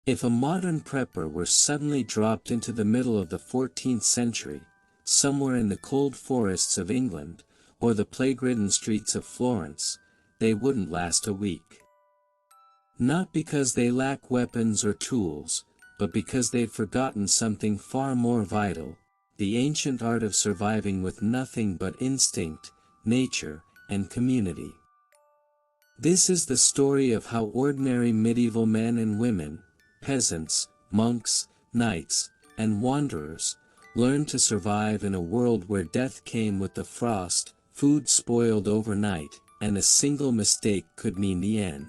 If a modern prepper were suddenly dropped into the middle of the 14th century, somewhere in the cold forests of England, or the plague-ridden streets of Florence, they wouldn't last a week. Not because they lack weapons or tools, but because they'd forgotten something far more vital, the ancient art of surviving with nothing but instinct, nature, and community. This is the story of how ordinary medieval men and women, peasants, monks, knights, and wanderers, learned to survive in a world where death came with the frost, food spoiled overnight, and a single mistake could mean the end.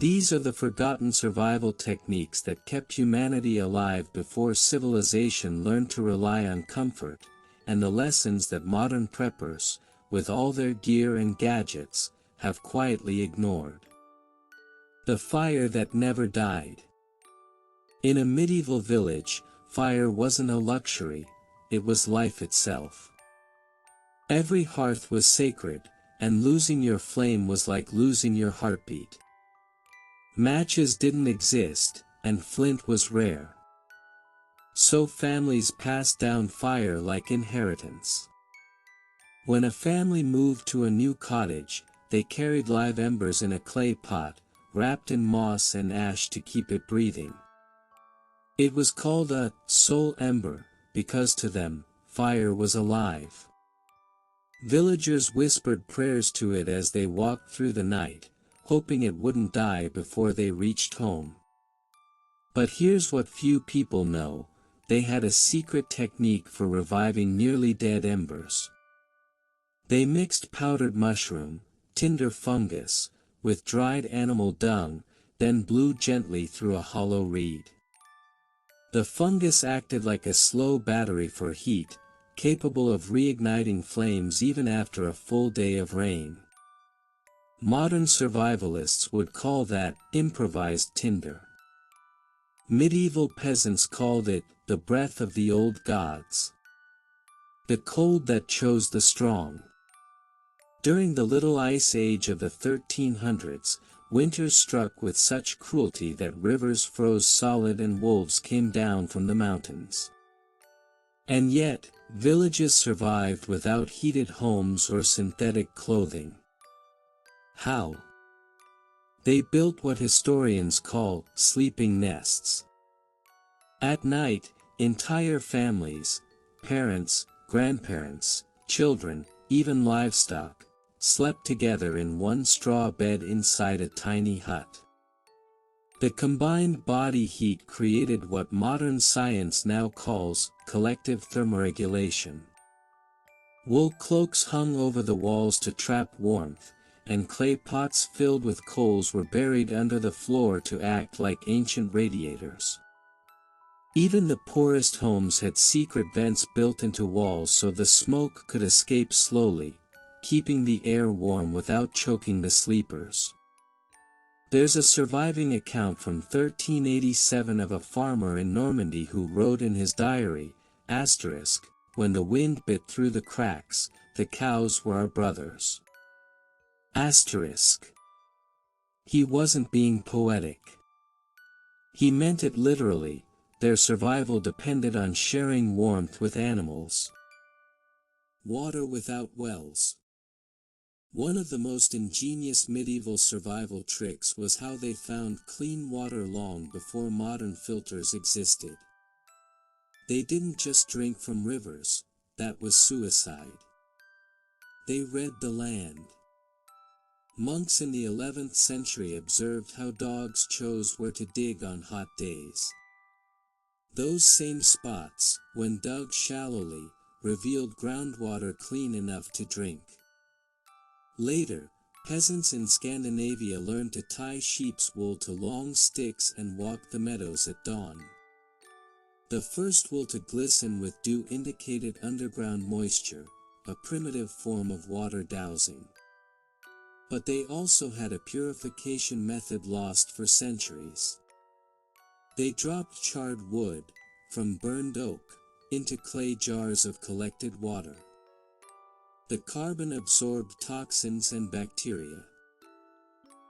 These are the forgotten survival techniques that kept humanity alive before civilization learned to rely on comfort, and the lessons that modern preppers, with all their gear and gadgets, have quietly ignored. The fire that never died. In a medieval village, fire wasn't a luxury, it was life itself. Every hearth was sacred, and losing your flame was like losing your heartbeat. Matches didn't exist, and flint was rare. So families passed down fire like inheritance. When a family moved to a new cottage, they carried live embers in a clay pot, wrapped in moss and ash to keep it breathing. It was called a soul ember, because to them, fire was alive. Villagers whispered prayers to it as they walked through the night, hoping it wouldn't die before they reached home. But here's what few people know: they had a secret technique for reviving nearly dead embers. They mixed powdered mushroom, tinder fungus, with dried animal dung, then blew gently through a hollow reed. The fungus acted like a slow battery for heat, capable of reigniting flames even after a full day of rain. Modern survivalists would call that improvised tinder. Medieval peasants called it the breath of the old gods. The cold that chose the strong. During the Little Ice Age of the 1300s, winters struck with such cruelty that rivers froze solid and wolves came down from the mountains. And yet, villages survived without heated homes or synthetic clothing. How? They built what historians call sleeping nests. At night, entire families, parents, grandparents, children, even livestock, slept together in one straw bed inside a tiny hut. The combined body heat created what modern science now calls collective thermoregulation. Wool cloaks hung over the walls to trap warmth, and clay pots filled with coals were buried under the floor to act like ancient radiators. Even the poorest homes had secret vents built into walls so the smoke could escape slowly, keeping the air warm without choking the sleepers. There's a surviving account from 1387 of a farmer in Normandy who wrote in his diary, asterisk, "When the wind bit through the cracks, the cows were our brothers." Asterisk. He wasn't being poetic. He meant it literally. Their survival depended on sharing warmth with animals. Water without wells. One of the most ingenious medieval survival tricks was how they found clean water long before modern filters existed. They didn't just drink from rivers, that was suicide. They read the land. Monks in the 11th century observed how dogs chose where to dig on hot days. Those same spots, when dug shallowly, revealed groundwater clean enough to drink. Later, peasants in Scandinavia learned to tie sheep's wool to long sticks and walk the meadows at dawn. The first wool to glisten with dew indicated underground moisture, a primitive form of water dowsing. But they also had a purification method lost for centuries. They dropped charred wood, from burned oak, into clay jars of collected water. The carbon absorbed toxins and bacteria.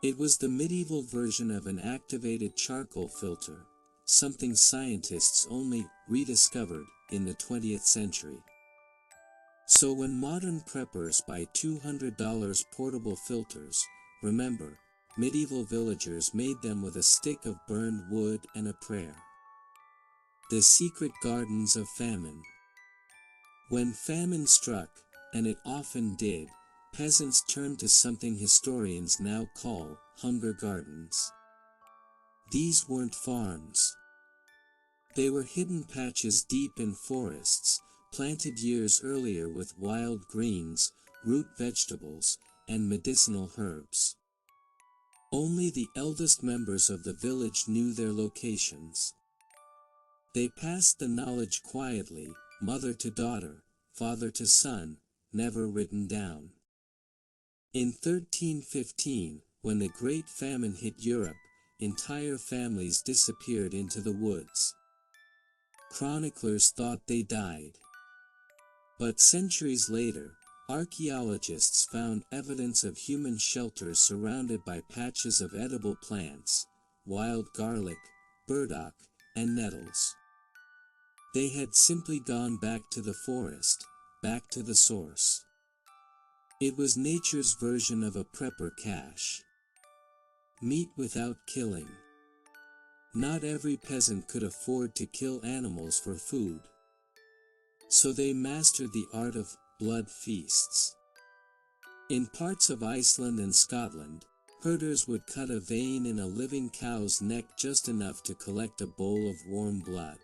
It was the medieval version of an activated charcoal filter, something scientists only rediscovered in the 20th century. So when modern preppers buy $200 portable filters, remember, medieval villagers made them with a stick of burned wood and a prayer. The secret gardens of famine. When famine struck, and it often did, peasants turned to something historians now call hunger gardens. These weren't farms. They were hidden patches deep in forests, planted years earlier with wild greens, root vegetables, and medicinal herbs. Only the eldest members of the village knew their locations. They passed the knowledge quietly, mother to daughter, father to son, never written down. In 1315, when the Great Famine hit Europe, entire families disappeared into the woods. Chroniclers thought they died. But centuries later, archaeologists found evidence of human shelters surrounded by patches of edible plants, wild garlic, burdock, and nettles. They had simply gone back to the forest, back to the source. It was nature's version of a prepper cache. Meat without killing. Not every peasant could afford to kill animals for food. So they mastered the art of blood feasts. In parts of Iceland and Scotland, herders would cut a vein in a living cow's neck just enough to collect a bowl of warm blood.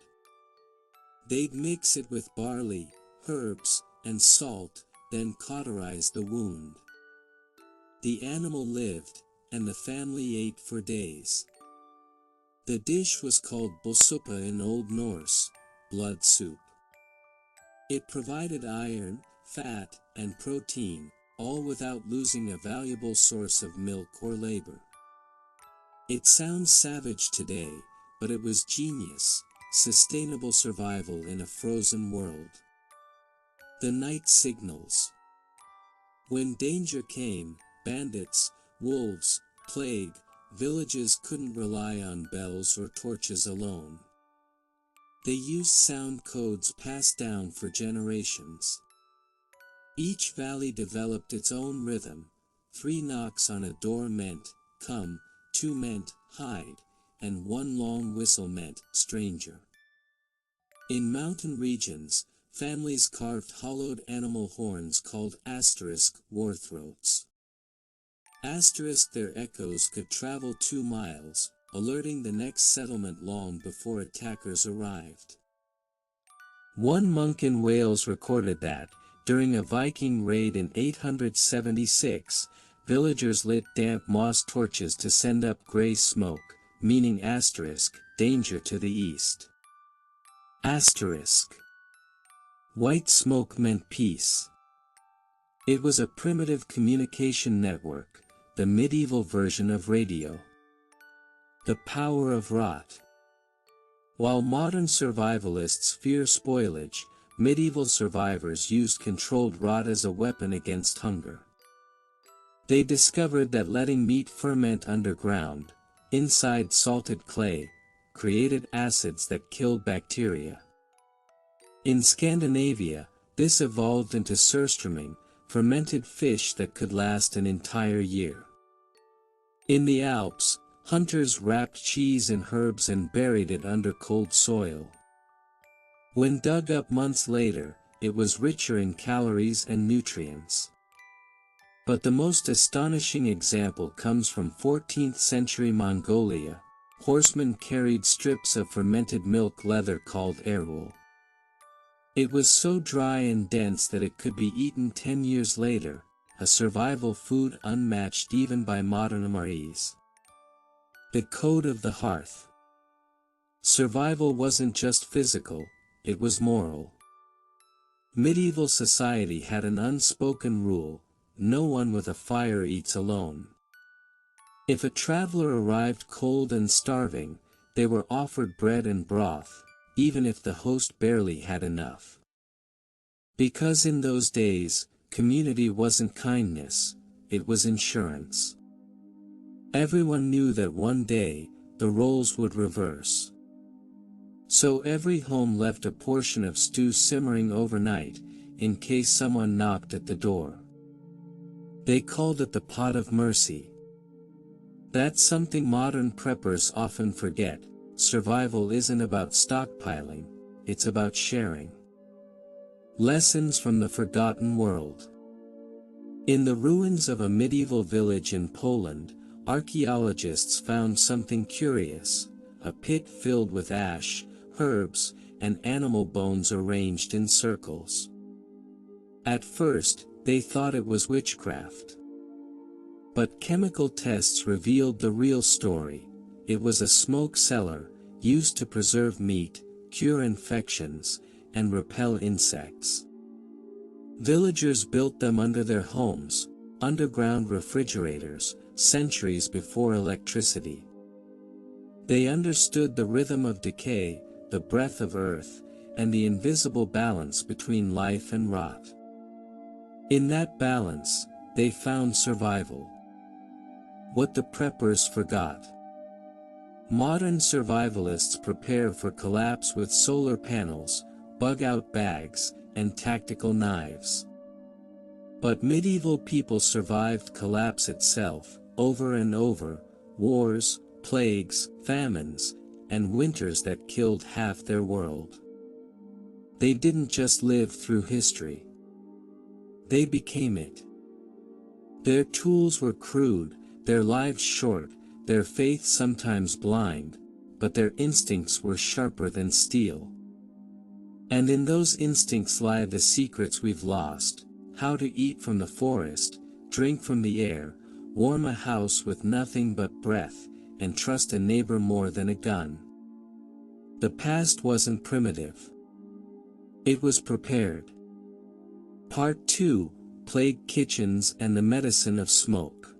They'd mix it with barley, herbs, and salt, then cauterize the wound. The animal lived, and the family ate for days. The dish was called blóðsupa in Old Norse, blood soup. It provided iron, fat, and protein, all without losing a valuable source of milk or labor. It sounds savage today, but it was genius, sustainable survival in a frozen world. The night signals. When danger came, bandits, wolves, plague, villages couldn't rely on bells or torches alone. They used sound codes passed down for generations. Each valley developed its own rhythm. 3 knocks on a door meant, come, 2 meant, hide, and 1 long whistle meant, stranger. In mountain regions, families carved hollowed animal horns called war throats. Their echoes could travel 2 miles, alerting the next settlement long before attackers arrived. One monk in Wales recorded that, during a Viking raid in 876, villagers lit damp moss torches to send up grey smoke, meaning danger to the east. White smoke meant peace. It was a primitive communication network, the medieval version of radio. The power of rot. While modern survivalists fear spoilage, medieval survivors used controlled rot as a weapon against hunger. They discovered that letting meat ferment underground, inside salted clay, created acids that killed bacteria. In Scandinavia, this evolved into surströmming, fermented fish that could last an entire year. In the Alps, hunters wrapped cheese in herbs and buried it under cold soil. When dug up months later, it was richer in calories and nutrients. But the most astonishing example comes from 14th century Mongolia. Horsemen carried strips of fermented milk leather called erul. It was so dry and dense that it could be eaten 10 years later, a survival food unmatched even by modern MREs. The code of the hearth. Survival wasn't just physical, it was moral. Medieval society had an unspoken rule: no one with a fire eats alone. If a traveler arrived cold and starving, they were offered bread and broth, even if the host barely had enough. Because in those days, community wasn't kindness, it was insurance. Everyone knew that one day, the roles would reverse. So every home left a portion of stew simmering overnight, in case someone knocked at the door. They called it the pot of mercy. That's something modern preppers often forget. Survival isn't about stockpiling, it's about sharing. Lessons from the forgotten world. In the ruins of a medieval village in Poland, archaeologists found something curious, a pit filled with ash, herbs, and animal bones arranged in circles. At first, they thought it was witchcraft. But chemical tests revealed the real story. It was a smoke cellar, used to preserve meat, cure infections, and repel insects. Villagers built them under their homes, underground refrigerators, centuries before electricity. They understood the rhythm of decay, the breath of earth, and the invisible balance between life and rot. In that balance, they found survival. What the preppers forgot. Modern survivalists prepare for collapse with solar panels, bug-out bags, and tactical knives. But medieval people survived collapse itself, over and over, wars, plagues, famines, and winters that killed half their world. They didn't just live through history. They became it. Their tools were crude, their lives short, their faith sometimes blind, but their instincts were sharper than steel. And in those instincts lie the secrets we've lost: how to eat from the forest, drink from the air, warm a house with nothing but breath, and trust a neighbor more than a gun. The past wasn't primitive. It was prepared. Part 2: Plague Kitchens and the Medicine of Smoke.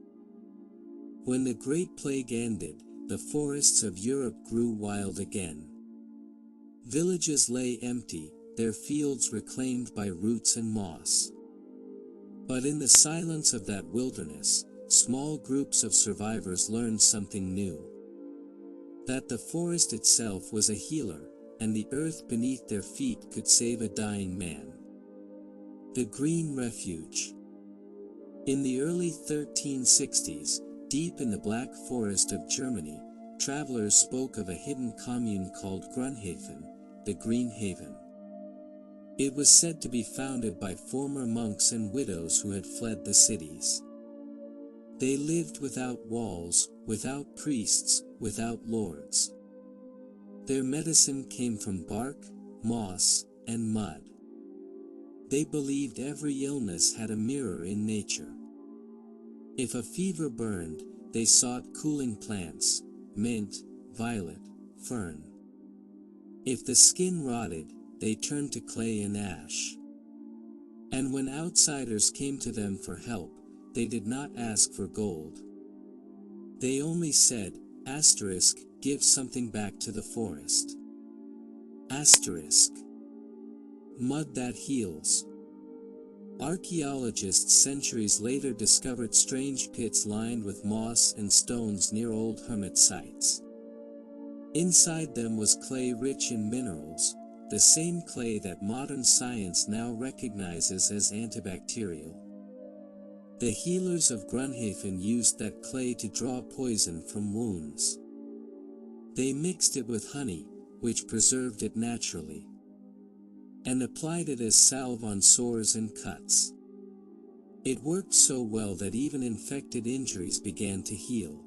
When the Great Plague ended, the forests of Europe grew wild again. Villages lay empty, their fields reclaimed by roots and moss. But in the silence of that wilderness, small groups of survivors learned something new. That the forest itself was a healer, and the earth beneath their feet could save a dying man. The Green Refuge. In the early 1360s, deep in the Black Forest of Germany, travelers spoke of a hidden commune called Grunhaven, the Green Haven. It was said to be founded by former monks and widows who had fled the cities. They lived without walls, without priests, without lords. Their medicine came from bark, moss, and mud. They believed every illness had a mirror in nature. If a fever burned, they sought cooling plants, mint, violet, fern. If the skin rotted, they turned to clay and ash. And when outsiders came to them for help, they did not ask for gold. They only said, give something back to the forest. Mud that heals. Archaeologists centuries later discovered strange pits lined with moss and stones near old hermit sites. Inside them was clay rich in minerals, the same clay that modern science now recognizes as antibacterial. The healers of Grunhaven used that clay to draw poison from wounds. They mixed it with honey, which preserved it naturally, and applied it as salve on sores and cuts. It worked so well that even infected injuries began to heal.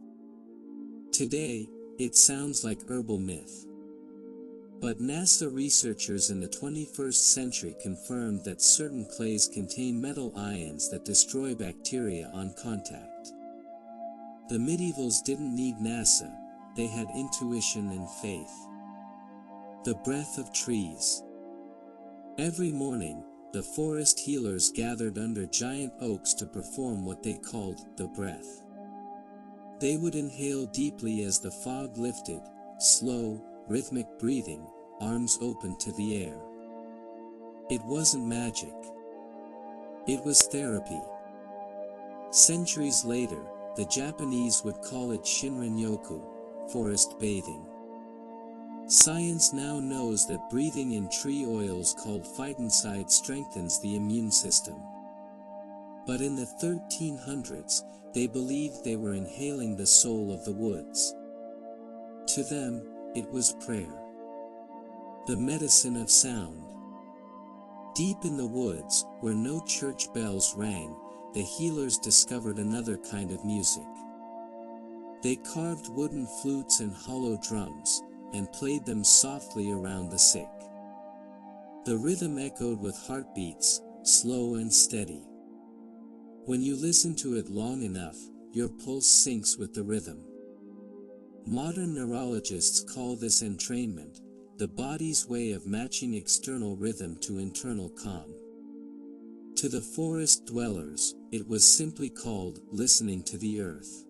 Today, it sounds like herbal myth. But NASA researchers in the 21st century confirmed that certain clays contain metal ions that destroy bacteria on contact. The medievals didn't need NASA, they had intuition and faith. The breath of trees. Every morning, the forest healers gathered under giant oaks to perform what they called the breath. They would inhale deeply as the fog lifted, slow, rhythmic breathing, arms open to the air. It wasn't magic. It was therapy. Centuries later, The Japanese would call it Shinrin-yoku, forest bathing. Science now knows that breathing in tree oils called phytoncide strengthens the immune system. But in the 1300s, they believed they were inhaling the soul of the woods. To them, it was prayer. The medicine of sound. Deep in the woods, where no church bells rang, the healers discovered another kind of music. They carved wooden flutes and hollow drums, and played them softly around the sick. The rhythm echoed with heartbeats, slow and steady. When you listen to it long enough, your pulse syncs with the rhythm. Modern neurologists call this entrainment, the body's way of matching external rhythm to internal calm. To the forest dwellers, it was simply called listening to the earth.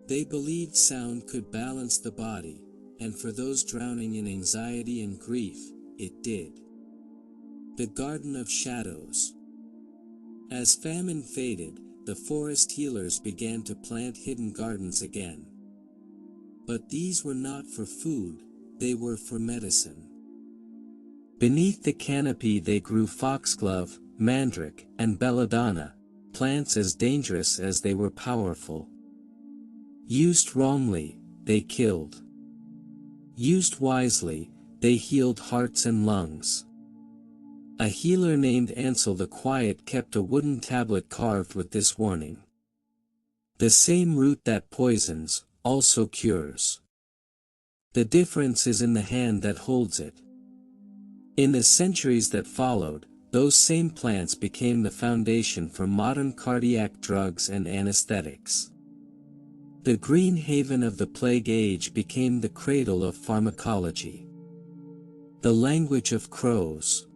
They believed sound could balance the body, and for those drowning in anxiety and grief, it did. The Garden of Shadows. As famine faded, the forest healers began to plant hidden gardens again. But these were not for food, they were for medicine. Beneath the canopy they grew foxglove, mandrake, and belladonna, plants as dangerous as they were powerful. Used wrongly, they killed. Used wisely, they healed hearts and lungs. A healer named Ansel the Quiet kept a wooden tablet carved with this warning. The same root that poisons, also cures. The difference is in the hand that holds it. In the centuries that followed, those same plants became the foundation for modern cardiac drugs and anesthetics. The green haven of the Plague Age became the cradle of pharmacology. The language of crows.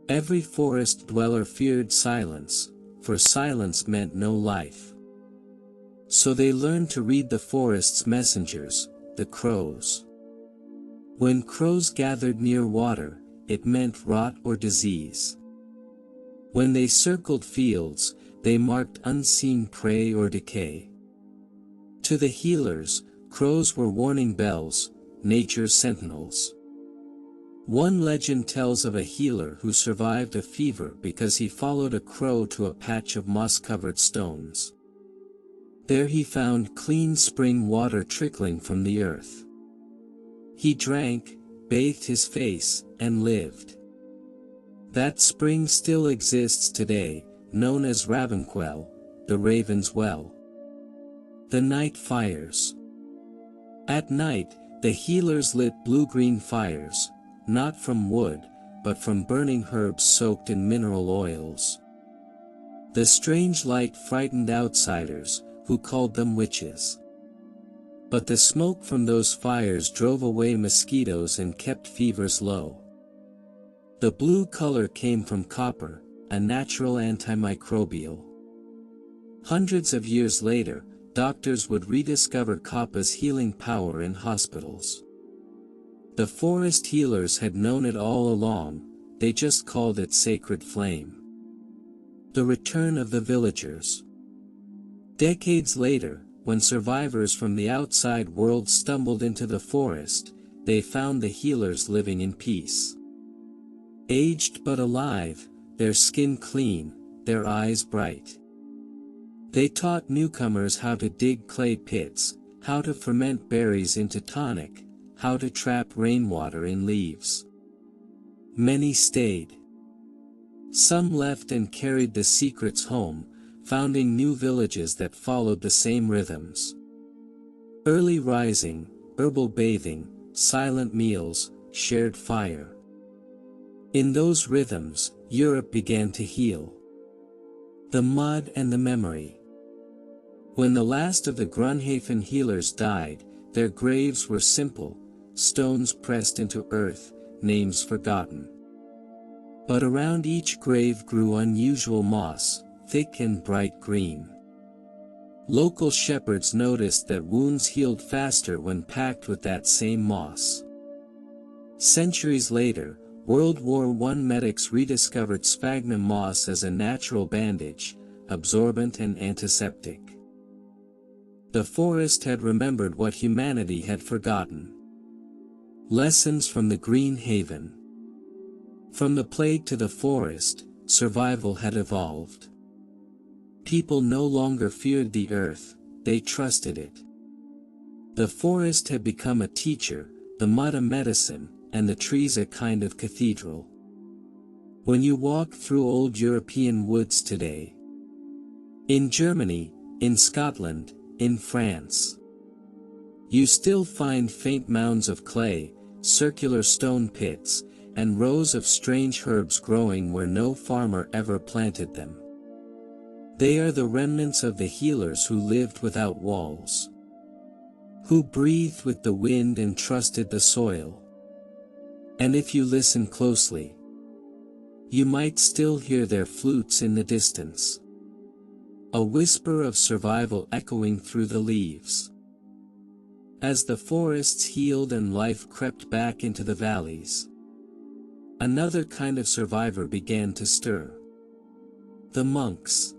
Every forest dweller feared silence, for silence meant no life. So they learned to read the forest's messengers, the crows. When crows gathered near water, it meant rot or disease. When they circled fields, they marked unseen prey or decay. To the healers, crows were warning bells, nature's sentinels. One legend tells of a healer who survived a fever because he followed a crow to a patch of moss-covered stones. There he found clean spring water trickling from the earth. He drank, bathed his face, and lived. That spring still exists today, known as Ravenquell, the Raven's Well. The night fires. At night, the healers lit blue-green fires, not from wood, but from burning herbs soaked in mineral oils. The strange light frightened outsiders, who called them witches. But the smoke from those fires drove away mosquitoes and kept fevers low. The blue color came from copper, a natural antimicrobial. Hundreds of years later, doctors would rediscover copper's healing power in hospitals. The forest healers had known it all along, they just called it sacred flame. The return of the villagers. Decades later, when survivors from the outside world stumbled into the forest, they found the healers living in peace. Aged but alive, their skin clean, their eyes bright. They taught newcomers how to dig clay pits, how to ferment berries into tonic, how to trap rainwater in leaves. Many stayed. Some left and carried the secrets home, founding new villages that followed the same rhythms. Early rising, herbal bathing, silent meals, shared fire. In those rhythms, Europe began to heal. The mud and the memory. When the last of the Grunhaven healers died, their graves were simple, stones pressed into earth, names forgotten. But around each grave grew unusual moss, thick and bright green. Local shepherds noticed that wounds healed faster when packed with that same moss. Centuries later, World War I medics rediscovered sphagnum moss as a natural bandage, absorbent and antiseptic. The forest had remembered what humanity had forgotten. Lessons from the Green Haven. From the plague to the forest, survival had evolved. People no longer feared the earth, they trusted it. The forest had become a teacher, the mud a medicine, and the trees a kind of cathedral. When you walk through old European woods today, in Germany, in Scotland, in France, you still find faint mounds of clay, circular stone pits, and rows of strange herbs growing where no farmer ever planted them. They are the remnants of the healers who lived without walls, who breathed with the wind and trusted the soil. And if you listen closely, you might still hear their flutes in the distance, a whisper of survival echoing through the leaves. As the forests healed and life crept back into the valleys, another kind of survivor began to stir. The monks.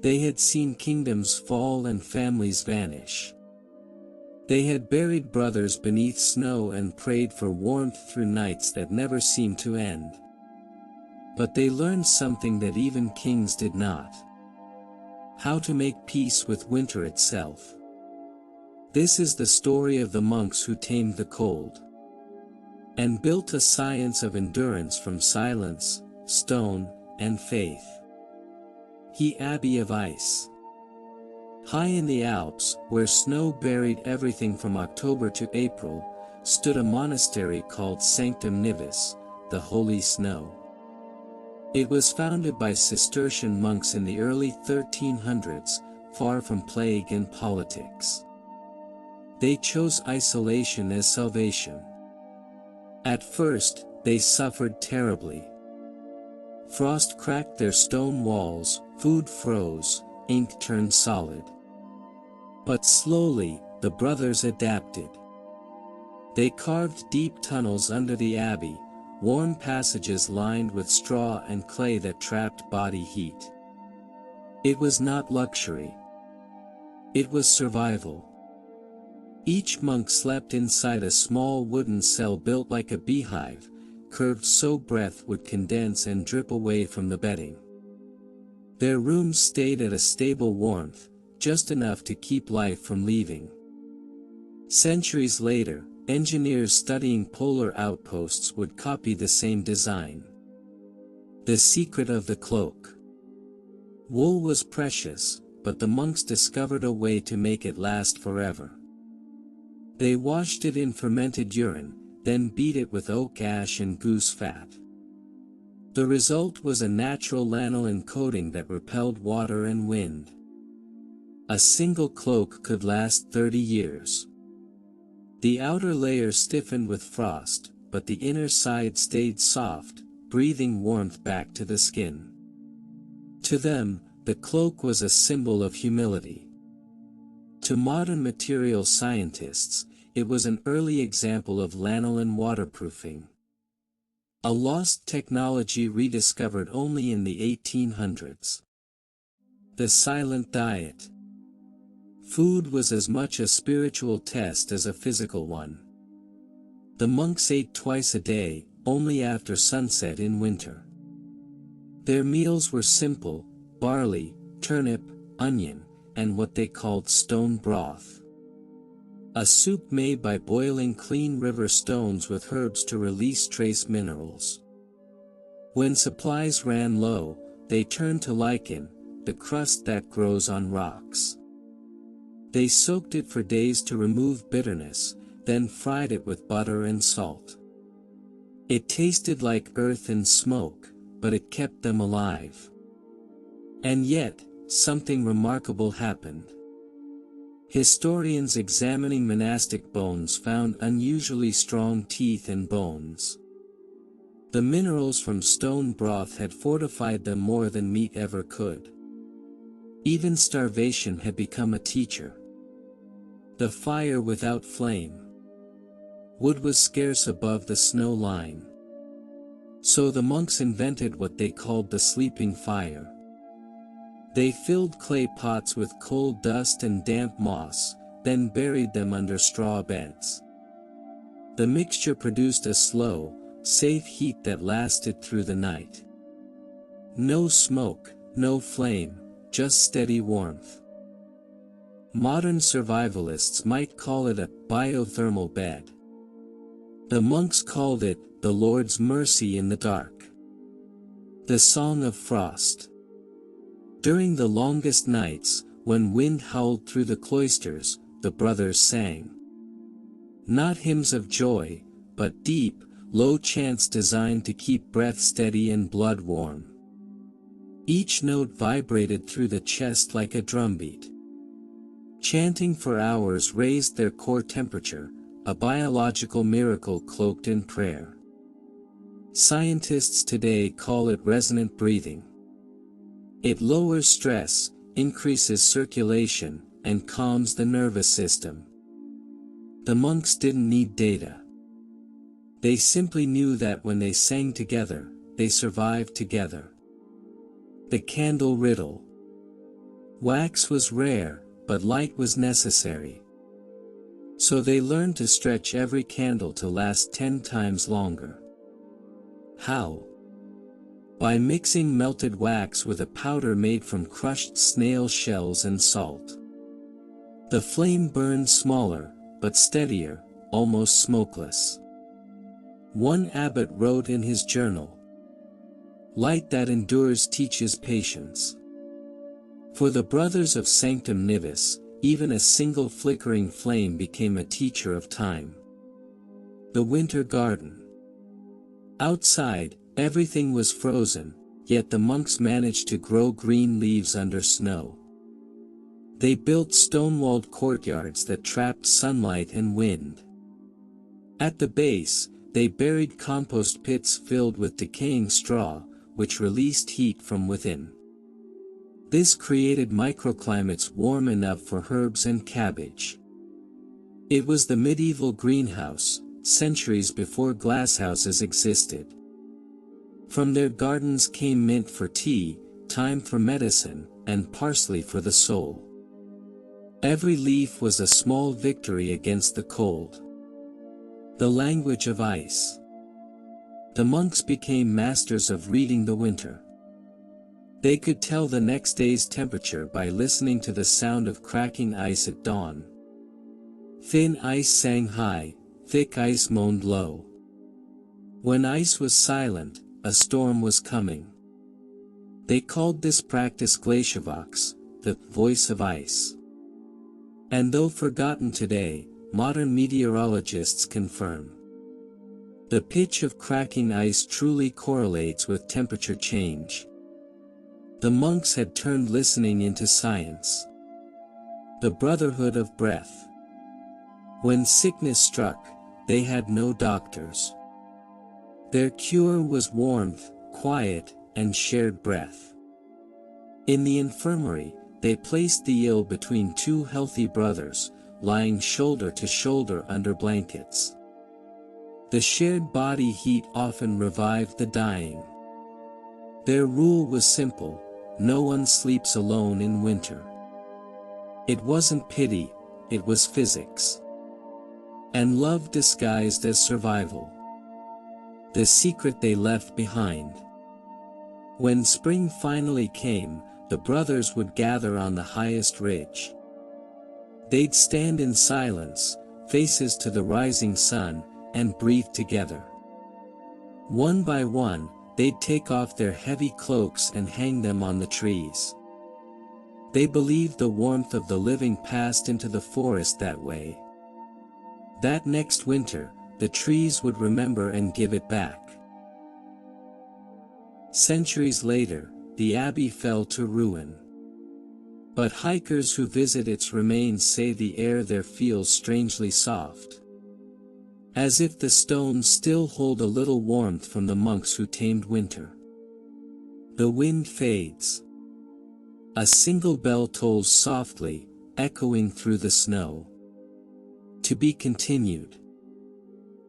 They had seen kingdoms fall and families vanish. They had buried brothers beneath snow and prayed for warmth through nights that never seemed to end. But they learned something that even kings did not: how to make peace with winter itself. This is the story of the monks who tamed the cold, and built a science of endurance from silence, stone, and faith. He Abbey of Ice. High in the Alps, where snow buried everything from October to April, stood a monastery called Sanctum Nivis, the Holy Snow. It was founded by Cistercian monks in the early 1300s, far from plague and politics. They chose isolation as salvation. At first, they suffered terribly. Frost cracked their stone walls, food froze, ink turned solid. But slowly, the brothers adapted. They carved deep tunnels under the abbey, warm passages lined with straw and clay that trapped body heat. It was not luxury. It was survival. Each monk slept inside a small wooden cell built like a beehive, curved so breath would condense and drip away from the bedding. Their rooms stayed at a stable warmth, just enough to keep life from leaving. Centuries later, engineers studying polar outposts would copy the same design. The secret of the cloak. Wool was precious, but the monks discovered a way to make it last forever. They washed it in fermented urine, then beat it with oak ash and goose fat. The result was a natural lanolin coating that repelled water and wind. A single cloak could last 30 years. The outer layer stiffened with frost, but the inner side stayed soft, breathing warmth back to the skin. To them, the cloak was a symbol of humility. To modern material scientists, it was an early example of lanolin waterproofing. A lost technology rediscovered only in the 1800s. The silent diet. Food was as much a spiritual test as a physical one. The monks ate twice a day, only after sunset in winter. Their meals were simple: barley, turnip, onion, and what they called stone broth. A soup made by boiling clean river stones with herbs to release trace minerals. When supplies ran low, they turned to lichen, the crust that grows on rocks. They soaked it for days to remove bitterness, then fried it with butter and salt. It tasted like earth and smoke, but it kept them alive. And yet, something remarkable happened. Historians examining monastic bones found unusually strong teeth and bones. The minerals from stone broth had fortified them more than meat ever could. Even starvation had become a teacher. The fire without flame. Wood was scarce above the snow line. So the monks invented what they called the sleeping fire. They filled clay pots with coal dust and damp moss, then buried them under straw beds. The mixture produced a slow, safe heat that lasted through the night. No smoke, no flame, just steady warmth. Modern survivalists might call it a biothermal bed. The monks called it the Lord's mercy in the dark. The Song of Frost. During the longest nights, when wind howled through the cloisters, the brothers sang. Not hymns of joy, but deep, low chants designed to keep breath steady and blood warm. Each note vibrated through the chest like a drumbeat. Chanting for hours raised their core temperature, a biological miracle cloaked in prayer. Scientists today call it resonant breathing. It lowers stress, increases circulation, and calms the nervous system. The monks didn't need data. They simply knew that when they sang together, they survived together. The candle riddle. Wax was rare, but light was necessary. So they learned to stretch every candle to last 10 times longer. How? By mixing melted wax with a powder made from crushed snail shells and salt. The flame burned smaller, but steadier, almost smokeless. One abbot wrote in his journal, "Light that endures teaches patience." For the brothers of Sanctum Nivis, even a single flickering flame became a teacher of time. The winter garden. Outside, everything was frozen, yet the monks managed to grow green leaves under snow. They built stone-walled courtyards that trapped sunlight and wind. At the base, they buried compost pits filled with decaying straw, which released heat from within. This created microclimates warm enough for herbs and cabbage. It was the medieval greenhouse, centuries before glasshouses existed. From their gardens came mint for tea, thyme for medicine, and parsley for the soul. Every leaf was a small victory against the cold. The language of ice. The monks became masters of reading the winter. They could tell the next day's temperature by listening to the sound of cracking ice at dawn. Thin ice sang high, thick ice moaned low. When ice was silent, a storm was coming. They called this practice glaciavox, the voice of ice. And though forgotten today, modern meteorologists confirm. The pitch of cracking ice truly correlates with temperature change. The monks had turned listening into science. The brotherhood of breath. When sickness struck, they had no doctors. Their cure was warmth, quiet, and shared breath. In the infirmary, they placed the ill between two healthy brothers, lying shoulder to shoulder under blankets. The shared body heat often revived the dying. Their rule was simple: no one sleeps alone in winter. It wasn't pity, it was physics. And love disguised as survival. The secret they left behind. When spring finally came, the brothers would gather on the highest ridge. They'd stand in silence, faces to the rising sun, and breathe together. One by one, they'd take off their heavy cloaks and hang them on the trees. They believed the warmth of the living passed into the forest that way. That next winter, the trees would remember and give it back. Centuries later, the abbey fell to ruin. But hikers who visit its remains say the air there feels strangely soft. As if the stones still hold a little warmth from the monks who tamed winter. The wind fades. A single bell tolls softly, echoing through the snow. To be continued.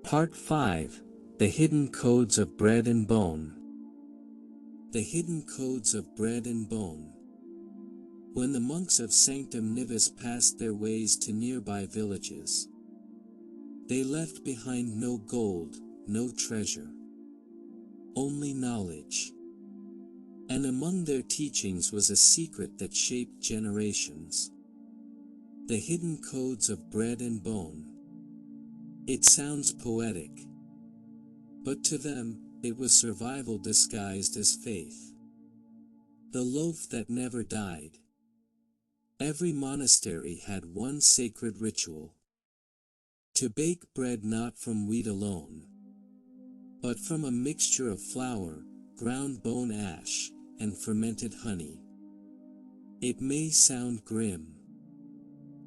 Part 5, The Hidden Codes of Bread and Bone. The Hidden Codes of Bread and Bone. When the monks of Sanctum Nivis passed their ways to nearby villages, they left behind no gold, no treasure, only knowledge. And among their teachings was a secret that shaped generations: the hidden codes of bread and bone. It sounds poetic, but to them, it was survival disguised as faith. The loaf that never died. Every monastery had one sacred ritual: to bake bread not from wheat alone, but from a mixture of flour, ground bone ash, and fermented honey. It may sound grim,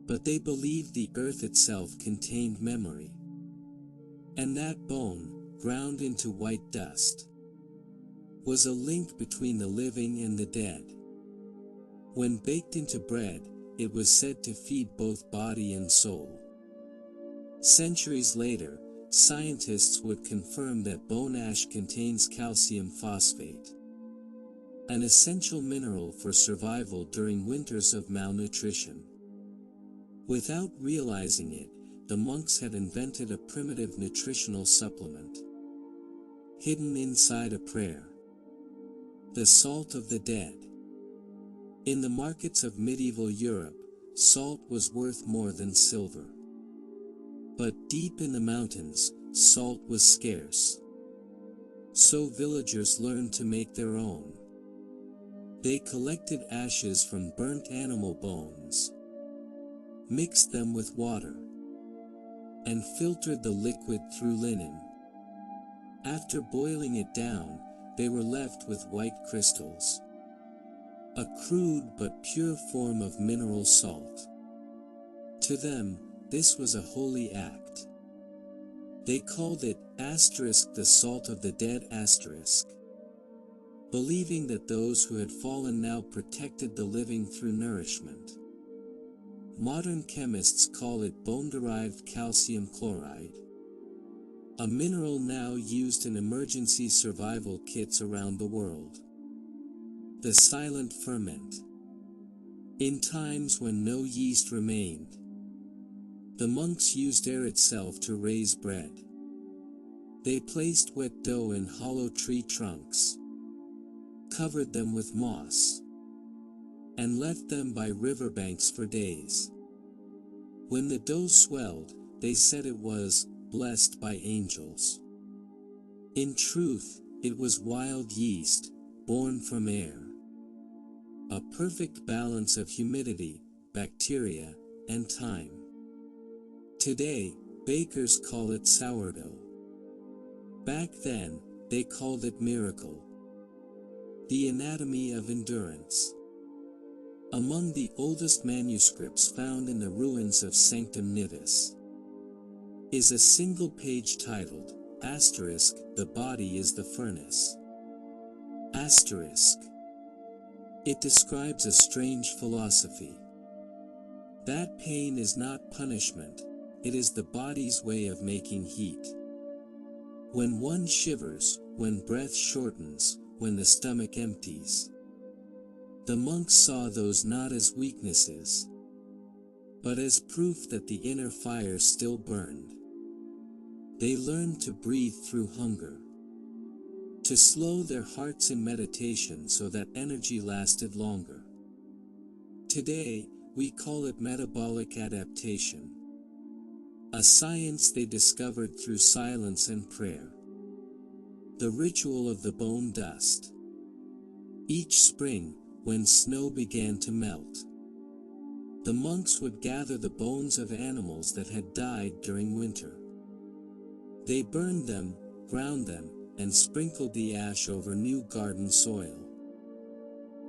but they believed the earth itself contained memory, and that bone, ground into white dust, was a link between the living and the dead. When baked into bread, it was said to feed both body and soul. Centuries later, scientists would confirm that bone ash contains calcium phosphate, an essential mineral for survival during winters of malnutrition. Without realizing it, the monks had invented a primitive nutritional supplement, hidden inside a prayer: the salt of the dead. In the markets of medieval Europe, salt was worth more than silver. But deep in the mountains, salt was scarce. So villagers learned to make their own. They collected ashes from burnt animal bones, mixed them with water, and filtered the liquid through linen. After boiling it down, they were left with white crystals, a crude but pure form of mineral salt. To them, this was a holy act. They called it the salt of the dead believing that those who had fallen now protected the living through nourishment. Modern chemists call it bone-derived calcium chloride, a mineral now used in emergency survival kits around the world. The silent ferment. In times when no yeast remained, the monks used air itself to raise bread. They placed wet dough in hollow tree trunks, covered them with moss, and left them by riverbanks for days. When the dough swelled, they said it was blessed by angels. In truth, it was wild yeast, born from air. A perfect balance of humidity, bacteria, and time. Today, bakers call it sourdough. Back then, they called it miracle. The anatomy of endurance. Among the oldest manuscripts found in the ruins of Sanctum Nivis is a single page titled, "The body is the furnace." It describes a strange philosophy. That pain is not punishment, it is the body's way of making heat. When one shivers, when breath shortens, when the stomach empties. The monks saw those not as weaknesses, but as proof that the inner fire still burned. They learned to breathe through hunger, to slow their hearts in meditation so that energy lasted longer. Today, we call it metabolic adaptation, a science they discovered through silence and prayer. The ritual of the bone dust. Each spring, when snow began to melt, the monks would gather the bones of animals that had died during winter. They burned them, ground them, and sprinkled the ash over new garden soil.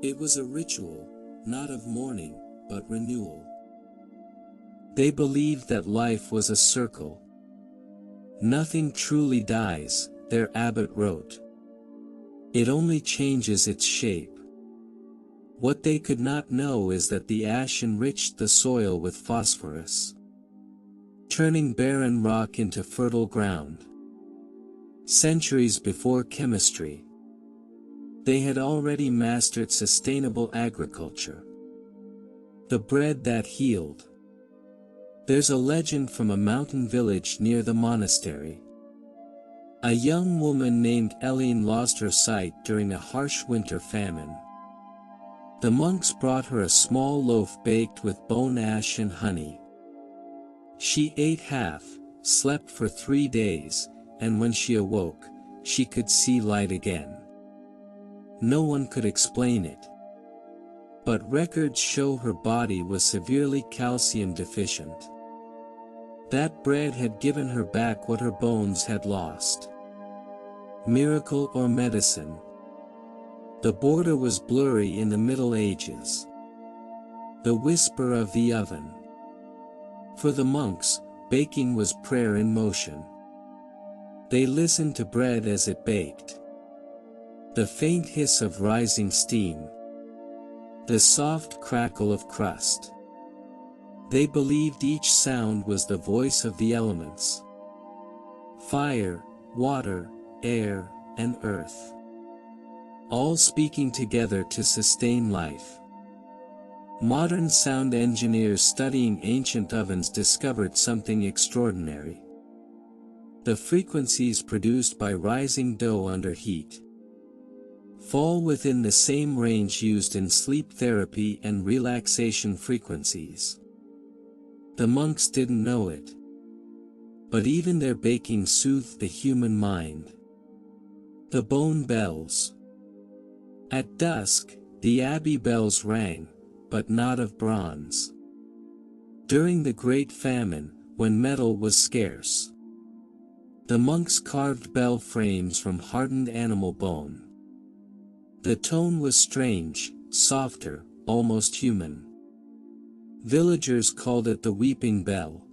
It was a ritual, not of mourning, but renewal. They believed that life was a circle. Nothing truly dies, their abbot wrote. It only changes its shape. What they could not know is that the ash enriched the soil with phosphorus, turning barren rock into fertile ground. Centuries before chemistry, they had already mastered sustainable agriculture. The bread that healed. There's a legend from a mountain village near the monastery. A young woman named Eileen lost her sight during a harsh winter famine. The monks brought her a small loaf baked with bone ash and honey. She ate half, slept for 3 days, and when she awoke, she could see light again. No one could explain it. But records show her body was severely calcium deficient. That bread had given her back what her bones had lost. Miracle or medicine? The border was blurry in the Middle Ages. The whisper of the oven. For the monks, baking was prayer in motion. They listened to bread as it baked. The faint hiss of rising steam. The soft crackle of crust. They believed each sound was the voice of the elements. Fire, water, air, and earth. All speaking together to sustain life. Modern sound engineers studying ancient ovens discovered something extraordinary. The frequencies produced by rising dough under heat fall within the same range used in sleep therapy and relaxation frequencies. The monks didn't know it. But even their baking soothed the human mind. The bone bells. At dusk, the abbey bells rang, but not of bronze. During the Great Famine, when metal was scarce, the monks carved bell frames from hardened animal bone. The tone was strange, softer, almost human. Villagers called it the weeping bell.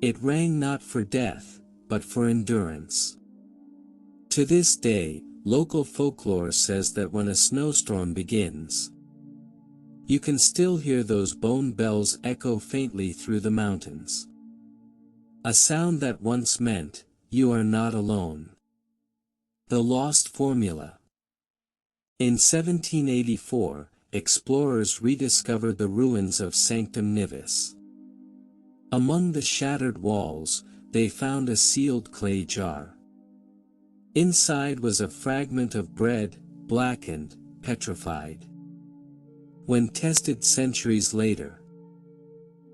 It rang not for death, but for endurance. To this day, local folklore says that when a snowstorm begins, you can still hear those bone bells echo faintly through the mountains. A sound that once meant, you are not alone. The lost formula. In 1784, explorers rediscovered the ruins of Sanctum Nivis. Among the shattered walls, they found a sealed clay jar. Inside was a fragment of bread, blackened, petrified. When tested centuries later,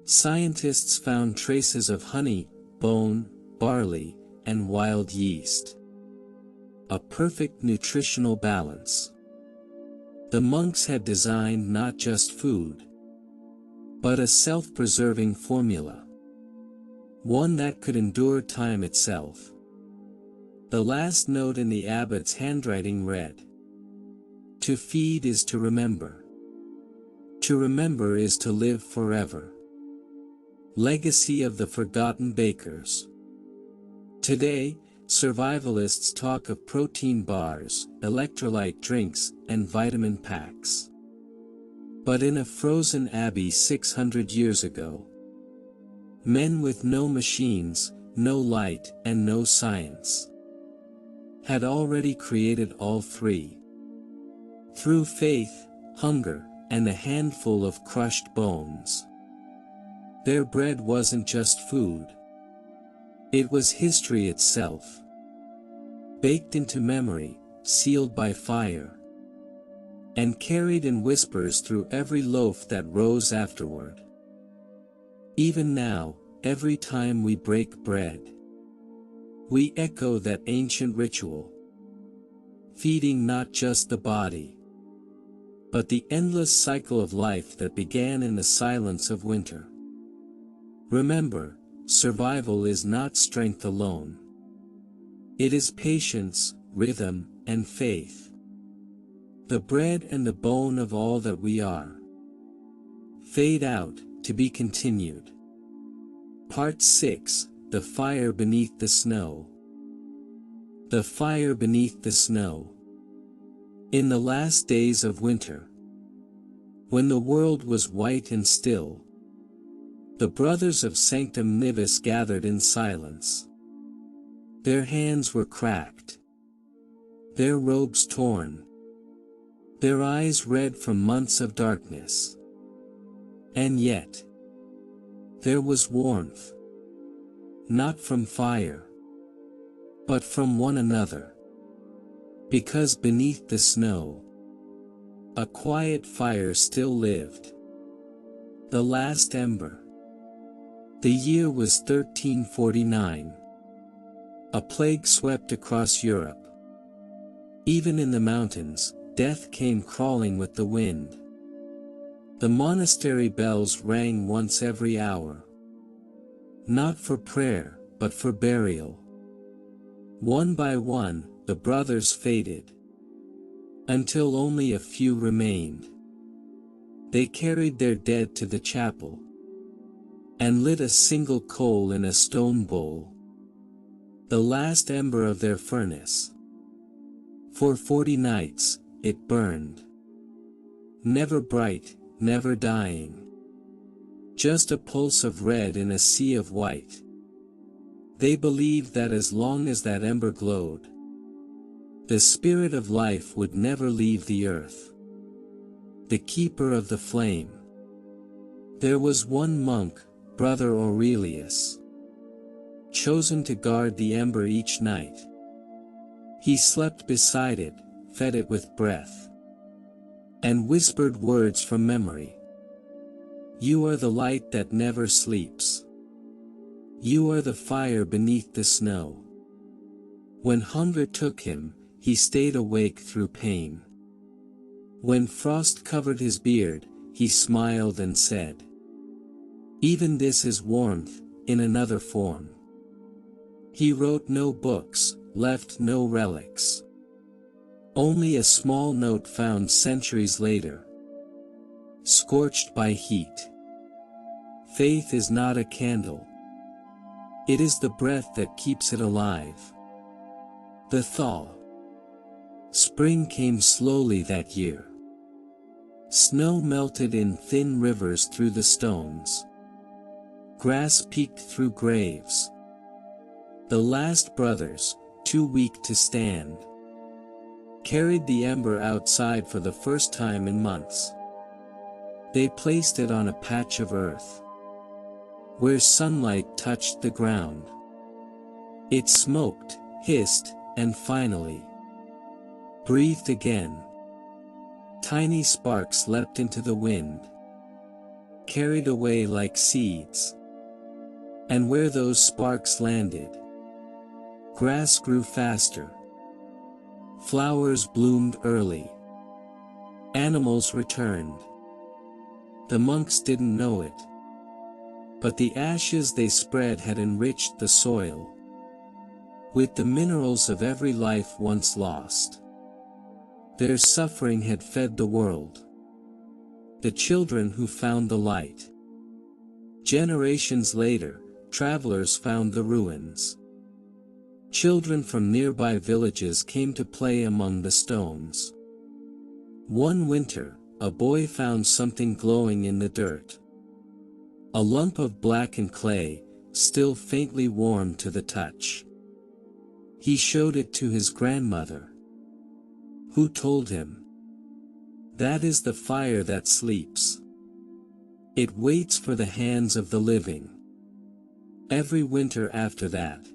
scientists found traces of honey, bone, barley, and wild yeast. A perfect nutritional balance. The monks had designed not just food, but a self-preserving formula. One that could endure time itself. The last note in the abbot's handwriting read, "To feed is to remember. To remember is to live forever." Legacy of the forgotten bakers. Today, survivalists talk of protein bars, electrolyte drinks, and vitamin packs. But in a frozen abbey 600 years ago, men with no machines, no light, and no science had already created all three. Through faith, hunger, and a handful of crushed bones. Their bread wasn't just food. It was history itself. Baked into memory, sealed by fire, and carried in whispers through every loaf that rose afterward. Even now, every time we break bread, we echo that ancient ritual. Feeding not just the body, but the endless cycle of life that began in the silence of winter. Remember, survival is not strength alone. It is patience, rhythm, and faith. The bread and the bone of all that we are. Fade out, to be continued. Part 6, The Fire Beneath the Snow. The fire beneath the snow. In the last days of winter, when the world was white and still, the brothers of Sanctum Nivis gathered in silence. Their hands were cracked, their robes torn, their eyes red from months of darkness. And yet, there was warmth. Not from fire, but from one another. Because beneath the snow, a quiet fire still lived. The last ember. The year was 1349. A plague swept across Europe. Even in the mountains, death came crawling with the wind. The monastery bells rang once every hour. Not for prayer, but for burial. One by one, the brothers faded, until only a few remained. They carried their dead to the chapel, and lit a single coal in a stone bowl, the last ember of their furnace. For 40 nights, it burned. Never bright, never dying. Just a pulse of red in a sea of white. They believed that as long as that ember glowed, the spirit of life would never leave the earth. The keeper of the flame. There was one monk, Brother Aurelius, chosen to guard the ember each night. He slept beside it, fed it with breath, and whispered words from memory. You are the light that never sleeps. You are the fire beneath the snow. When hunger took him, he stayed awake through pain. When frost covered his beard, he smiled and said, even this is warmth, in another form. He wrote no books, left no relics. Only a small note found centuries later, scorched by heat. Faith is not a candle. It is the breath that keeps it alive. The thaw. Spring came slowly that year. Snow melted in thin rivers through the stones. Grass peeked through graves. The last brothers, too weak to stand, carried the ember outside for the first time in months. They placed it on a patch of earth, where sunlight touched the ground. It smoked, hissed, and finally breathed again. Tiny sparks leapt into the wind, carried away like seeds. And where those sparks landed, grass grew faster. Flowers bloomed early. Animals returned. The monks didn't know it, but the ashes they spread had enriched the soil with the minerals of every life once lost. Their suffering had fed the world, the children who found the light. Generations later, travelers found the ruins. Children from nearby villages came to play among the stones. One winter, a boy found something glowing in the dirt. A lump of blackened clay, still faintly warm to the touch. He showed it to his grandmother, who told him, that is the fire that sleeps. It waits for the hands of the living. Every winter after that,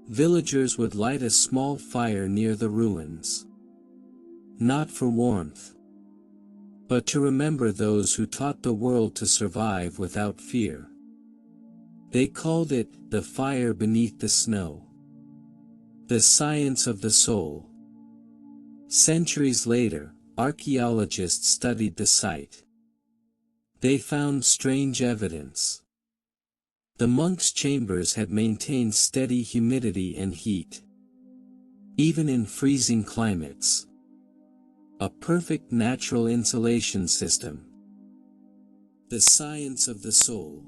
villagers would light a small fire near the ruins. Not for warmth, but to remember those who taught the world to survive without fear. They called it the fire beneath the snow. The science of the soul. Centuries later, archaeologists studied the site. They found strange evidence. The monks' chambers had maintained steady humidity and heat, even in freezing climates. A perfect natural insulation system. The science of the soul.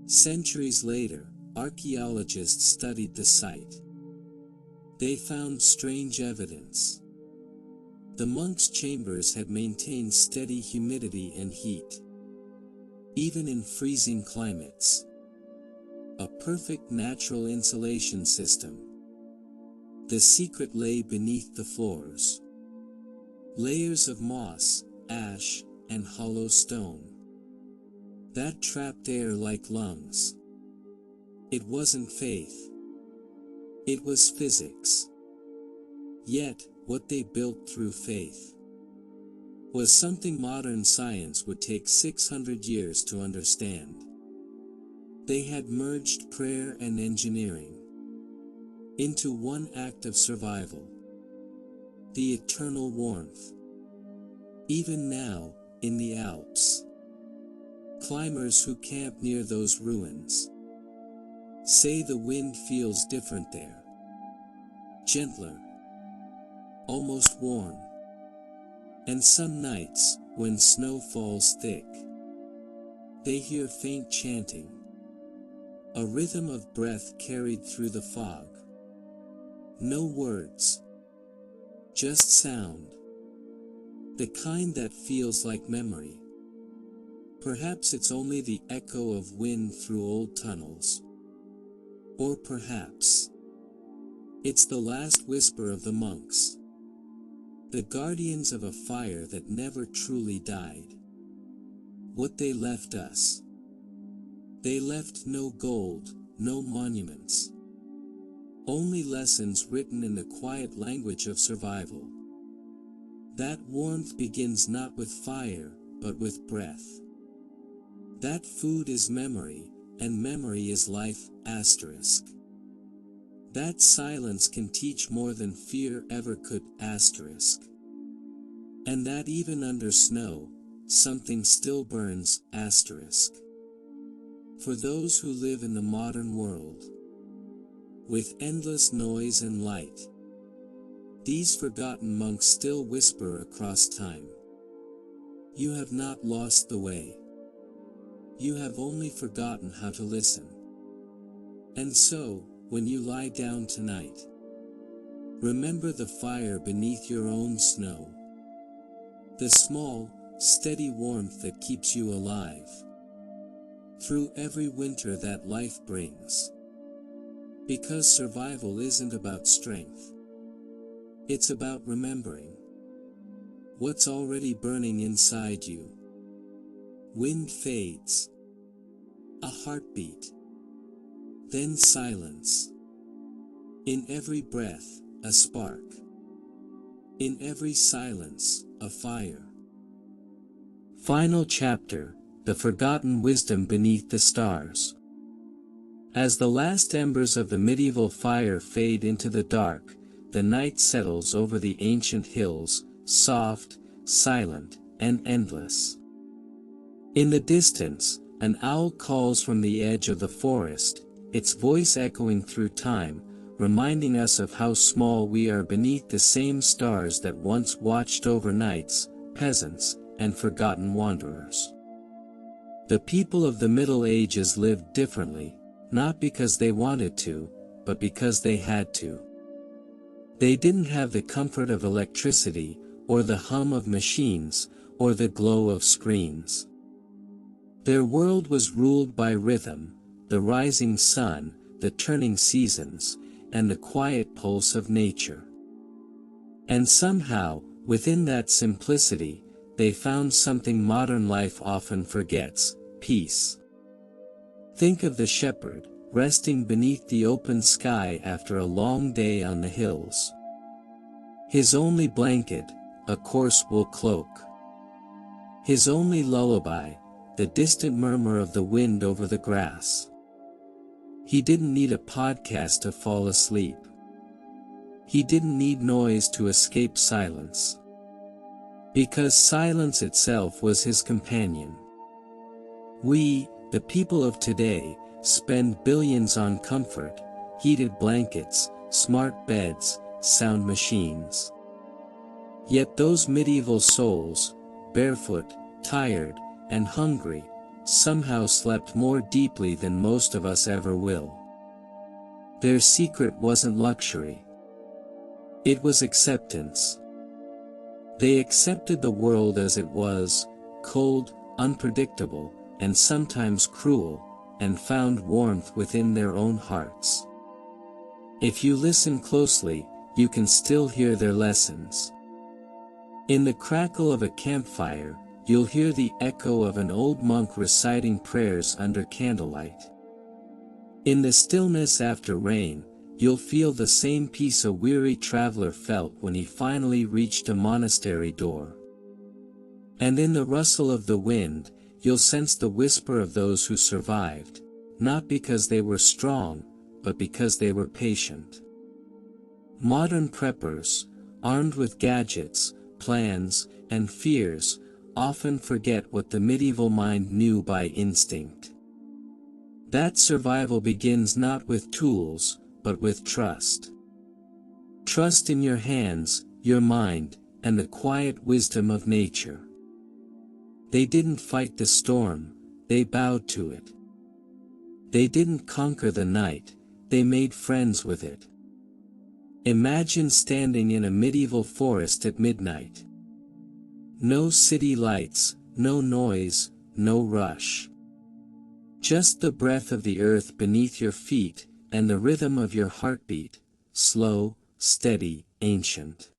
Centuries later, archaeologists studied the site. They found strange evidence. The monks' chambers had maintained steady humidity and heat, even in freezing climates. A perfect natural insulation system. The secret lay beneath the floors. Layers of moss, ash, and hollow stone. that trapped air like lungs. It wasn't faith. It was physics. Yet, what they built through faith was something modern science would take 600 years to understand. They had merged prayer and engineering into one act of survival. The eternal warmth. Even now, in the Alps, climbers who camp near those ruins say the wind feels different there. Gentler. Almost warm. And some nights, when snow falls thick, they hear faint chanting. A rhythm of breath carried through the fog. No words. Just sound. The kind that feels like memory. Perhaps it's only the echo of wind through old tunnels. Or perhaps it's the last whisper of the monks, the guardians of a fire that never truly died. What they left us. They left no gold, no monuments. Only lessons written in the quiet language of survival. That warmth begins not with fire, but with breath. That food is memory, and memory is life, asterisk. That silence can teach more than fear ever could, asterisk. And that even under snow, something still burns, asterisk. For those who live in the modern world, with endless noise and light, these forgotten monks still whisper across time. You have not lost the way. You have only forgotten how to listen. And so, when you lie down tonight, remember the fire beneath your own snow. The small, steady warmth that keeps you alive through every winter that life brings. Because survival isn't about strength. It's about remembering what's already burning inside you. Wind fades. A heartbeat. Then silence. In every breath, a spark. In every silence, a fire. Final chapter, the forgotten wisdom beneath the stars. As the last embers of the medieval fire fade into the dark, the night settles over the ancient hills, soft, silent, and endless. In the distance, an owl calls from the edge of the forest, its voice echoing through time, reminding us of how small we are beneath the same stars that once watched over knights, peasants, and forgotten wanderers. The people of the Middle Ages lived differently, not because they wanted to, but because they had to. They didn't have the comfort of electricity, or the hum of machines, or the glow of screens. Their world was ruled by rhythm, the rising sun, the turning seasons, and the quiet pulse of nature. And somehow, within that simplicity, they found something modern life often forgets: peace. Think of the shepherd, resting beneath the open sky after a long day on the hills. His only blanket, a coarse wool cloak. His only lullaby, the distant murmur of the wind over the grass. He didn't need a podcast to fall asleep. He didn't need noise to escape silence. Because silence itself was his companion. We, the people of today, spend billions on comfort, heated blankets, smart beds, sound machines. Yet those medieval souls, barefoot, tired, and hungry, somehow slept more deeply than most of us ever will. Their secret wasn't luxury. It was acceptance. They accepted the world as it was, cold, unpredictable, and sometimes cruel, and found warmth within their own hearts. If you listen closely, you can still hear their lessons. In the crackle of a campfire, you'll hear the echo of an old monk reciting prayers under candlelight. In the stillness after rain, you'll feel the same peace a weary traveler felt when he finally reached a monastery door. And in the rustle of the wind, you'll sense the whisper of those who survived, not because they were strong, but because they were patient. Modern preppers, armed with gadgets, plans, and fears, often forget what the medieval mind knew by instinct. That survival begins not with tools, but with trust. Trust in your hands, your mind, and the quiet wisdom of nature. They didn't fight the storm, they bowed to it. They didn't conquer the night, they made friends with it. Imagine standing in a medieval forest at midnight. No city lights, no noise, no rush. Just the breath of the earth beneath your feet, and the rhythm of your heartbeat, slow, steady, ancient.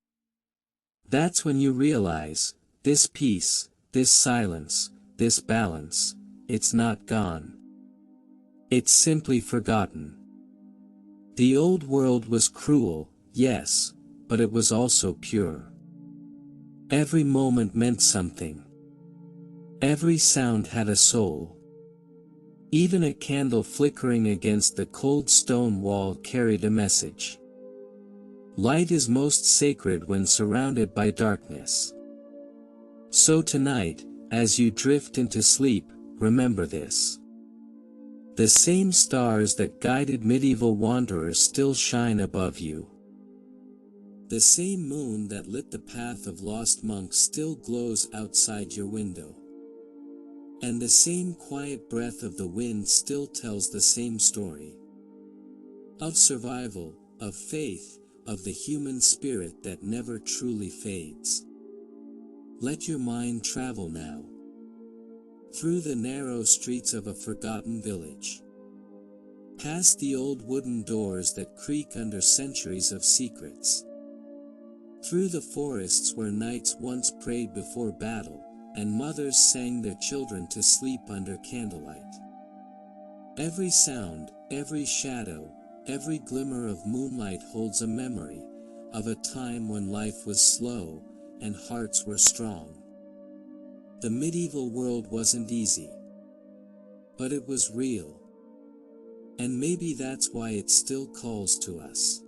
That's when you realize, this peace, this silence, this balance, it's not gone. It's simply forgotten. The old world was cruel, yes, but it was also pure. Every moment meant something. Every sound had a soul. Even a candle flickering against the cold stone wall carried a message. Light is most sacred when surrounded by darkness. So tonight, as you drift into sleep, remember this. The same stars that guided medieval wanderers still shine above you. The same moon that lit the path of lost monks still glows outside your window. And the same quiet breath of the wind still tells the same story. Of survival, of faith, of the human spirit that never truly fades. Let your mind travel now. Through the narrow streets of a forgotten village. Past the old wooden doors that creak under centuries of secrets. Through the forests where knights once prayed before battle, and mothers sang their children to sleep under candlelight. Every sound, every shadow, every glimmer of moonlight holds a memory of a time when life was slow and hearts were strong. The medieval world wasn't easy, but it was real. And maybe that's why it still calls to us.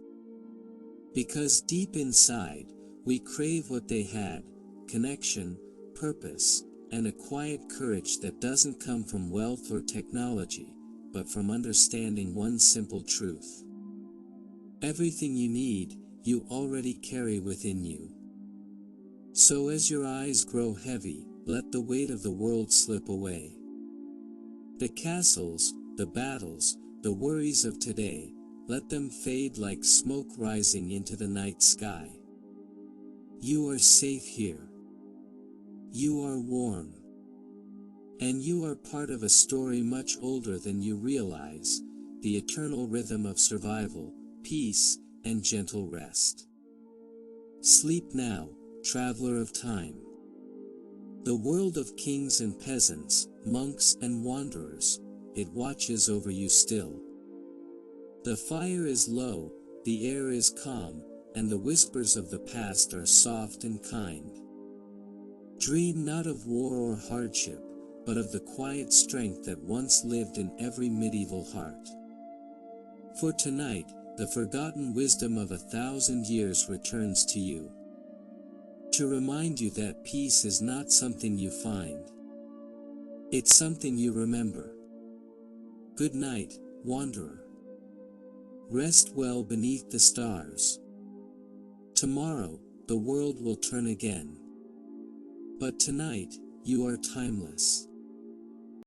Because deep inside, we crave what they had, connection, purpose, and a quiet courage that doesn't come from wealth or technology, but from understanding one simple truth. Everything you need, you already carry within you. So as your eyes grow heavy, let the weight of the world slip away. The castles, the battles, the worries of today, let them fade like smoke rising into the night sky. You are safe here. You are warm. And you are part of a story much older than you realize, the eternal rhythm of survival, peace, and gentle rest. Sleep now, traveler of time. The world of kings and peasants, monks and wanderers, it watches over you still. The fire is low, the air is calm, and the whispers of the past are soft and kind. Dream not of war or hardship, but of the quiet strength that once lived in every medieval heart. For tonight, the forgotten wisdom of 1,000 years returns to you. To remind you that peace is not something you find. It's something you remember. Good night, wanderer. Rest well beneath the stars. Tomorrow, the world will turn again. But tonight, you are timeless.